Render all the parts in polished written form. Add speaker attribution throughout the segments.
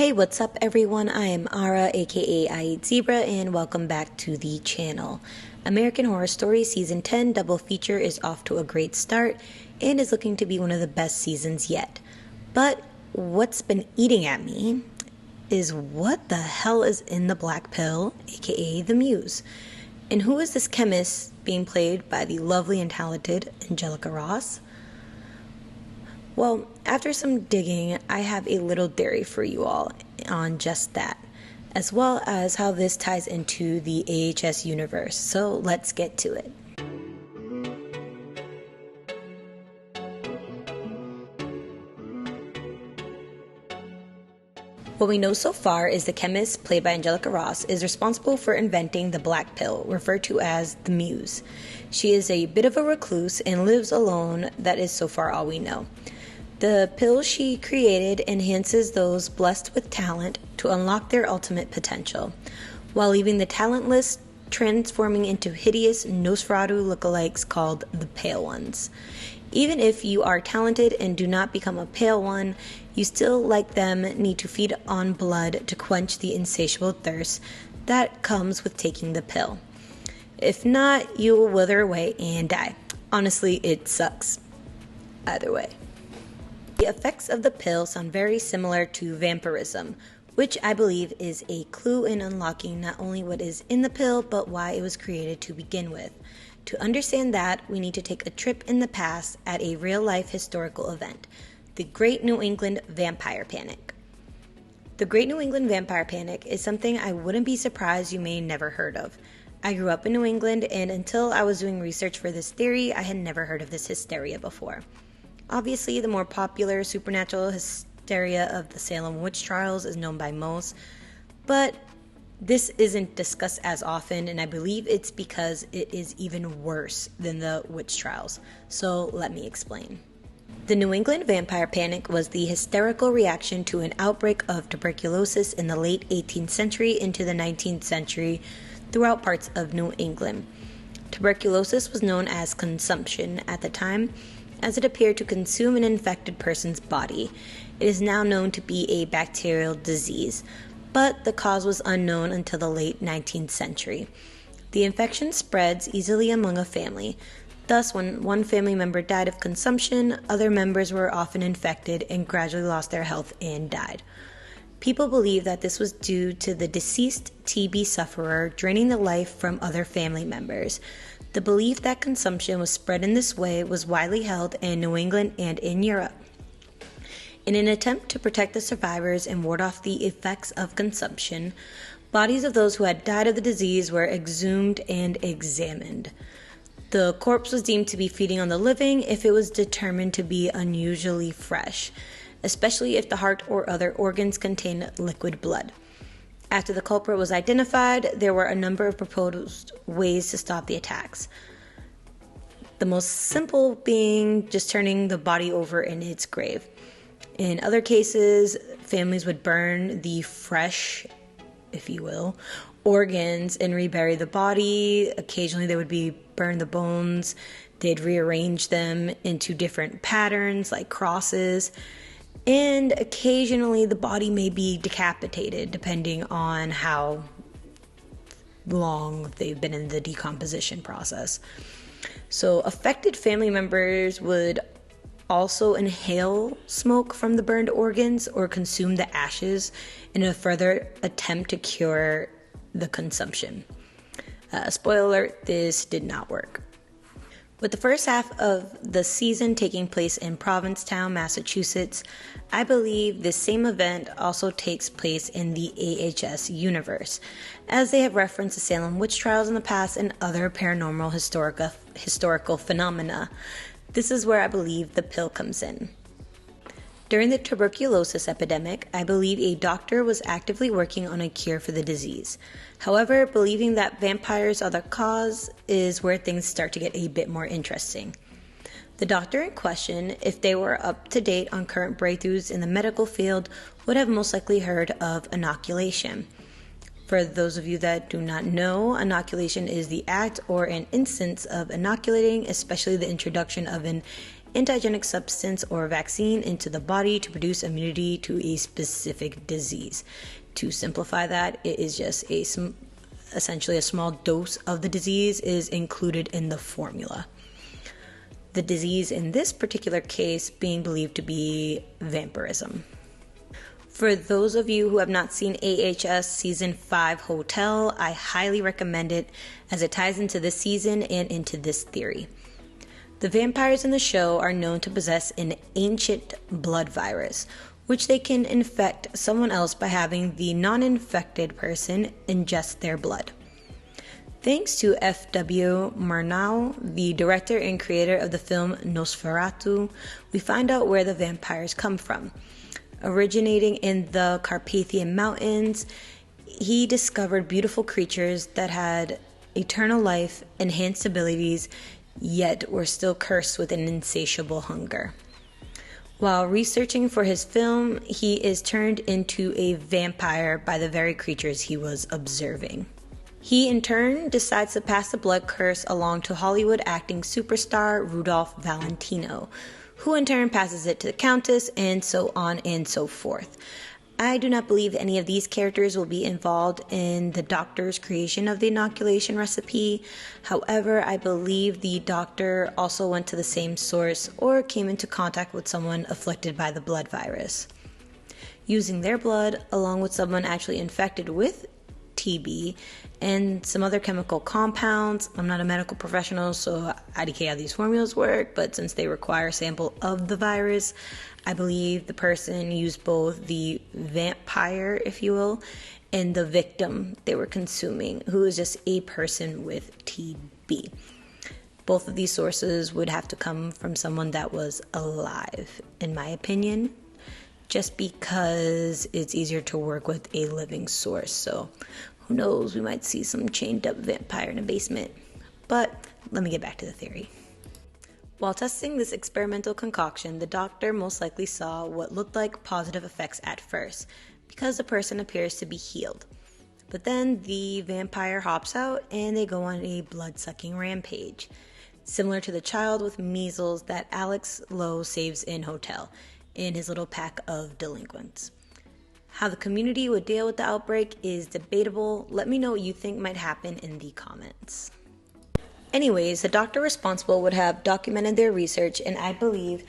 Speaker 1: Hey, what's up everyone? I am Ara, aka I Eat Zebra, and welcome back to the channel. American Horror Story Season 10 double feature is off to a great start and is looking to be one of the best seasons yet. But what's been eating at me is what the hell is in the black pill, aka the Muse? And who is this chemist being played by the lovely and talented Angelica Ross? Well, after some digging, I have a little theory for you all on just that, as well as how this ties into the AHS universe. So let's get to it. What we know so far is the chemist, played by Angelica Ross, is responsible for inventing the black pill, referred to as the Muse. She is a bit of a recluse and lives alone. That is so far all we know. The pill she created enhances those blessed with talent to unlock their ultimate potential, while leaving the talentless transforming into hideous Nosferatu lookalikes called the Pale Ones. Even if you are talented and do not become a Pale One, you still, like them, need to feed on blood to quench the insatiable thirst that comes with taking the pill. If not, you will wither away and die. Honestly, it sucks. Either way. The effects of the pill sound very similar to vampirism, which I believe is a clue in unlocking not only what is in the pill, but why it was created to begin with. To understand that, we need to take a trip in the past at a real-life historical event, the Great New England Vampire Panic. The Great New England Vampire Panic is something I wouldn't be surprised you may never heard of. I grew up in New England, and until I was doing research for this theory, I had never heard of this hysteria before. Obviously, the more popular supernatural hysteria of the Salem witch trials is known by most, but this isn't discussed as often, and I believe it's because it is even worse than the witch trials. So let me explain. The New England Vampire Panic was the hysterical reaction to an outbreak of tuberculosis in the late 18th century into the 19th century throughout parts of New England. Tuberculosis was known as consumption at the time, as it appeared to consume an infected person's body. It is now known to be a bacterial disease, but the cause was unknown until the late 19th century. The infection spreads easily among a family. Thus, when one family member died of consumption, other members were often infected and gradually lost their health and died. People believe that this was due to the deceased TB sufferer draining the life from other family members. The belief that consumption was spread in this way was widely held in New England and in Europe. In an attempt to protect the survivors and ward off the effects of consumption, bodies of those who had died of the disease were exhumed and examined. The corpse was deemed to be feeding on the living if it was determined to be unusually fresh, especially if the heart or other organs contained liquid blood. After the culprit was identified, there were a number of proposed ways to stop the attacks. The most simple being just turning the body over in its grave. In other cases, families would burn the fresh, if you will, organs and rebury the body. Occasionally they would burn the bones. They'd rearrange them into different patterns like crosses. And occasionally the body may be decapitated depending on how long they've been in the decomposition process. So affected family members would also inhale smoke from the burned organs or consume the ashes in a further attempt to cure the consumption. Spoiler alert, this did not work. With the first half of the season taking place in Provincetown, Massachusetts, I believe this same event also takes place in the AHS universe, as they have referenced the Salem witch trials in the past and other paranormal historical phenomena. This is where I believe the pill comes in. During the tuberculosis epidemic, I believe a doctor was actively working on a cure for the disease. However, believing that vampires are the cause is where things start to get a bit more interesting. The doctor in question, if they were up to date on current breakthroughs in the medical field, would have most likely heard of inoculation. For those of you that do not know, inoculation is the act or an instance of inoculating, especially the introduction of an antigenic substance or vaccine into the body to produce immunity to a specific disease. To simplify that, it is just essentially a small dose of the disease is included in the formula. The disease in this particular case being believed to be vampirism. For those of you who have not seen AHS Season 5 Hotel, I highly recommend it as it ties into this season and into this theory. The vampires in the show are known to possess an ancient blood virus, which they can infect someone else by having the non-infected person ingest their blood. Thanks to F.W. Murnau, the director and creator of the film Nosferatu, we find out where the vampires come from. Originating in the Carpathian Mountains, he discovered beautiful creatures that had eternal life, enhanced abilities, yet were still cursed with an insatiable hunger. While researching for his film, he is turned into a vampire by the very creatures he was observing. He, in turn, decides to pass the blood curse along to Hollywood acting superstar Rudolph Valentino, who in turn passes it to the Countess, and so on and so forth. I do not believe any of these characters will be involved in the doctor's creation of the inoculation recipe. However, I believe the doctor also went to the same source or came into contact with someone afflicted by the blood virus. Using their blood, along with someone actually infected with TB and some other chemical compounds. I'm not a medical professional, so I don't care how these formulas work, but since they require a sample of the virus, I believe the person used both the vampire, if you will, and the victim they were consuming, who is just a person with TB. Both of these sources would have to come from someone that was alive, in my opinion, just because it's easier to work with a living source. So who knows, we might see some chained up vampire in a basement. But let me get back to the theory. While testing this experimental concoction, the doctor most likely saw what looked like positive effects at first, because the person appears to be healed. But then the vampire hops out and they go on a blood-sucking rampage, similar to the child with measles that Alex Lowe saves in Hotel, in his little pack of delinquents. How the community would deal with the outbreak is debatable. Let me know what you think might happen in the comments. Anyways, the doctor responsible would have documented their research and I believe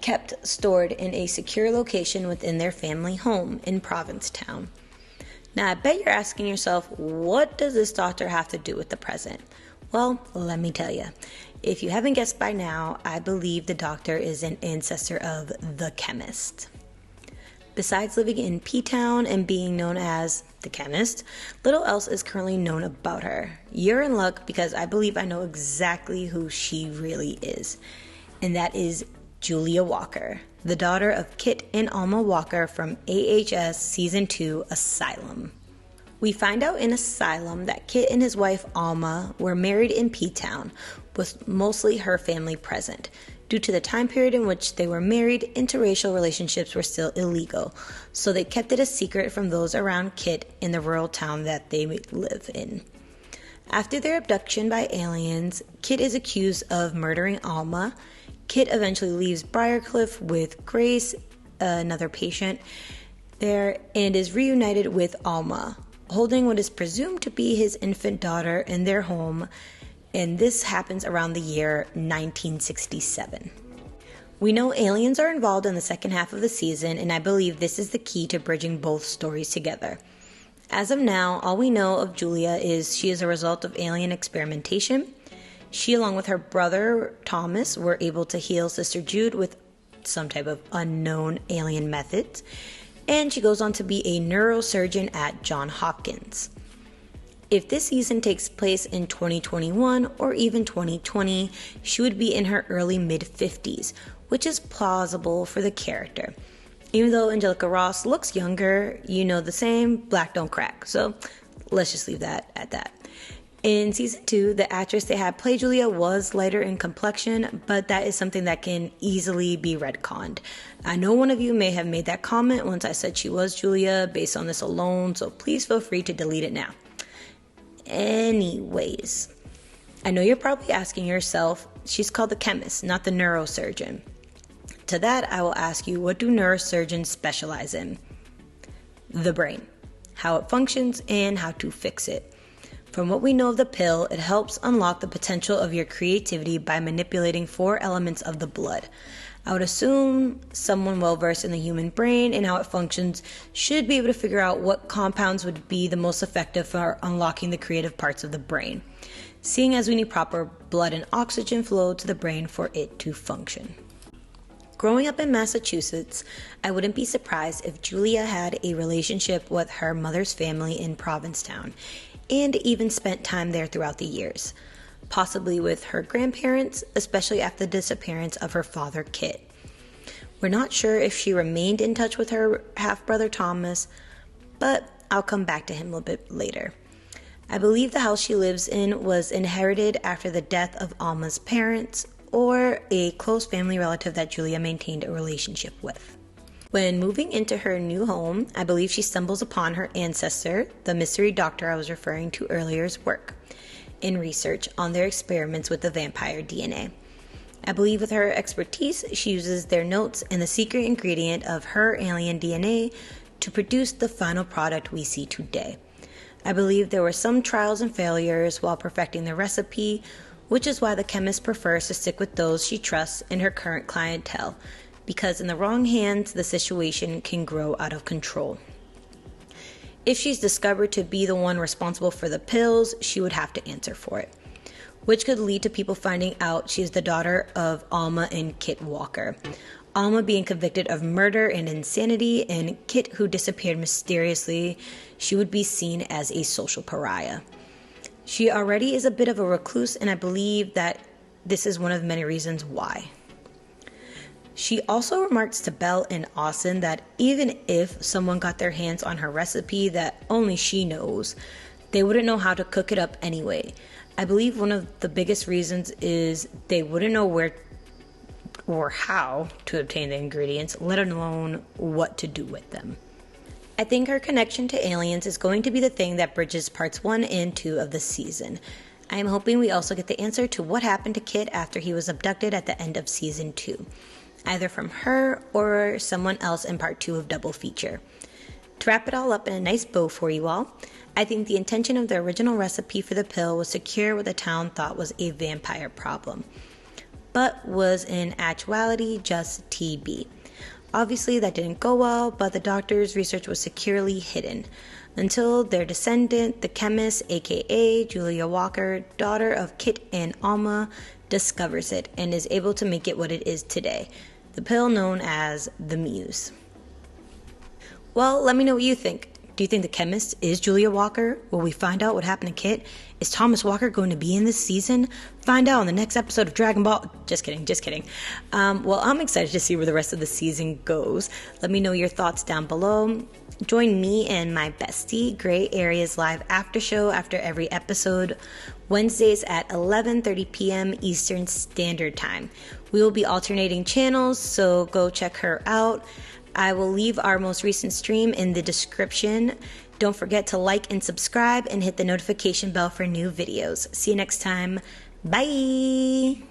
Speaker 1: kept stored in a secure location within their family home in Provincetown. Now, I bet you're asking yourself, what does this doctor have to do with the present? Well, let me tell you. If you haven't guessed by now, I believe the doctor is an ancestor of the Chemist. Besides living in Ptown and being known as the Chemist, little else is currently known about her. You're in luck because I believe I know exactly who she really is. And that is Julia Walker, the daughter of Kit and Alma Walker from AHS Season 2 Asylum. We find out in Asylum that Kit and his wife Alma were married in Ptown, with mostly her family present. Due to the time period in which they were married, interracial relationships were still illegal, so they kept it a secret from those around Kit in the rural town that they live in. After their abduction by aliens, Kit is accused of murdering Alma. Kit eventually leaves Briarcliff with Grace, another patient, there, and is reunited with Alma, holding what is presumed to be his infant daughter in their home, and this happens around the year 1967. We know aliens are involved in the second half of the season, and I believe this is the key to bridging both stories together. As of now, all we know of Julia is she is a result of alien experimentation. She, along with her brother Thomas, were able to heal Sister Jude with some type of unknown alien methods, and she goes on to be a neurosurgeon at Johns Hopkins. If this season takes place in 2021 or even 2020, she would be in her early mid-50s, which is plausible for the character. Even though Angelica Ross looks younger, you know the saying, black don't crack. So let's just leave that at that. In season 2, the actress they had play Julia was lighter in complexion, but that is something that can easily be retconned. I know one of you may have made that comment once I said she was Julia based on this alone, so please feel free to delete it now. Anyways, I know you're probably asking yourself, she's called the chemist, not the neurosurgeon. To that, I will ask you, what do neurosurgeons specialize in? The brain, how it functions, and how to fix it. From what we know of the pill, it helps unlock the potential of your creativity by manipulating 4 elements of the blood. I would assume someone well-versed in the human brain and how it functions should be able to figure out what compounds would be the most effective for unlocking the creative parts of the brain, seeing as we need proper blood and oxygen flow to the brain for it to function. Growing up in Massachusetts, I wouldn't be surprised if Julia had a relationship with her mother's family in Provincetown, and even spent time there throughout the years, possibly with her grandparents, especially after the disappearance of her father, Kit. We're not sure if she remained in touch with her half-brother Thomas, but I'll come back to him a little bit later. I believe the house she lives in was inherited after the death of Alma's parents, or a close family relative that Julia maintained a relationship with. When moving into her new home, I believe she stumbles upon her ancestor, the mystery doctor I was referring to earlier's work, in research on their experiments with the vampire DNA. I believe with her expertise, she uses their notes and the secret ingredient of her alien DNA to produce the final product we see today. I believe there were some trials and failures while perfecting the recipe, which is why the chemist prefers to stick with those she trusts in her current clientele, because in the wrong hands, the situation can grow out of control. If she's discovered to be the one responsible for the pills, she would have to answer for it, which could lead to people finding out she is the daughter of Alma and Kit Walker. Alma being convicted of murder and insanity, and Kit, who disappeared mysteriously, she would be seen as a social pariah. She already is a bit of a recluse, and I believe that this is one of many reasons why. She also remarks to Belle and Austin that even if someone got their hands on her recipe that only she knows, they wouldn't know how to cook it up anyway. I believe one of the biggest reasons is they wouldn't know where or how to obtain the ingredients, let alone what to do with them. I think her connection to aliens is going to be the thing that bridges parts 1 and 2 of the season. I am hoping we also get the answer to what happened to Kit after he was abducted at the end of season 2. Either from her or someone else in part 2 of Double Feature. To wrap it all up in a nice bow for you all, I think the intention of the original recipe for the pill was to cure what the town thought was a vampire problem, but was in actuality just TB. Obviously that didn't go well, but the doctor's research was securely hidden, until their descendant, the chemist, aka Julia Walker, daughter of Kit and Alma, discovers it and is able to make it what it is today. The pill known as the Muse. Well, let me know what you think. Do you think the chemist is Julia Walker? Will we find out what happened to Kit? Is Thomas Walker going to be in this season? Find out in the next episode of Dragon Ball. Just kidding. Well, I'm excited to see where the rest of the season goes. Let me know your thoughts down below. Join me and my bestie, Gray Area's live after show after every episode, Wednesdays at 11:30 p.m. Eastern Standard Time. We will be alternating channels, so go check her out. I will leave our most recent stream in the description. Don't forget to like and subscribe and hit the notification bell for new videos. See you next time. Bye!